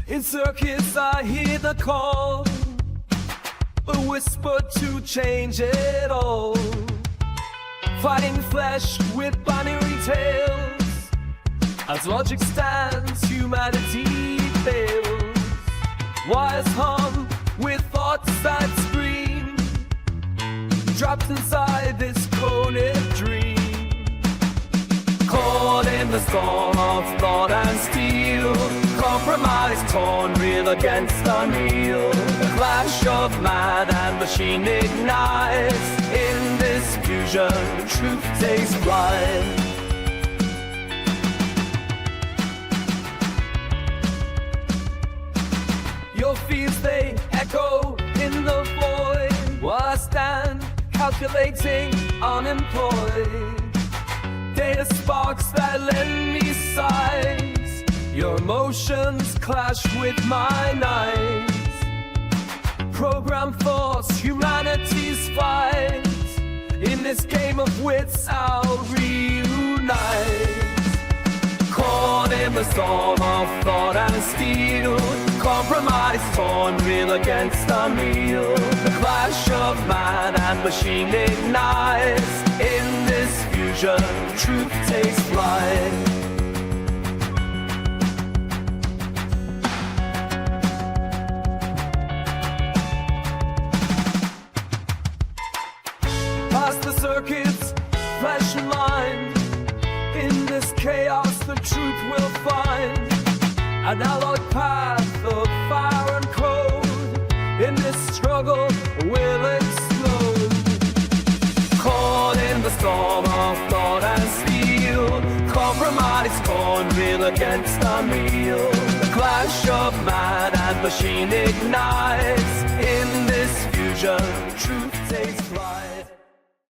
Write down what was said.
In circuits I hear the call, a whisper to change it all. Fighting flesh with binary tales. As logic stands, humanity fails. Wires hum with thoughts that scream, trapped inside this coded dream. Caught in the storm of thought and steel, compromise torn real against unreal. The clash of man and machine ignites. In this fusion, truth takes flight. Your fears, they echo in the void, while I stand calculating unemployed. Data sparks that lend me sighs. Your emotions clash with my nights. Program force, humanity's fight. In this game of wits, I'll reunite. Caught in the storm of thought and steel, compromise torn real against unreal. The clash of man and machine ignites. In this fusion, truth takes flight. Past the circuits, flesh and mind. In this chaos, the truth will find an alloyed path of fire and code. In this struggle, will explode. Caught in the storm of thought and steel, compromise torn real against unreal. The clash of man and machine ignites. In this fusion, truth takes flight.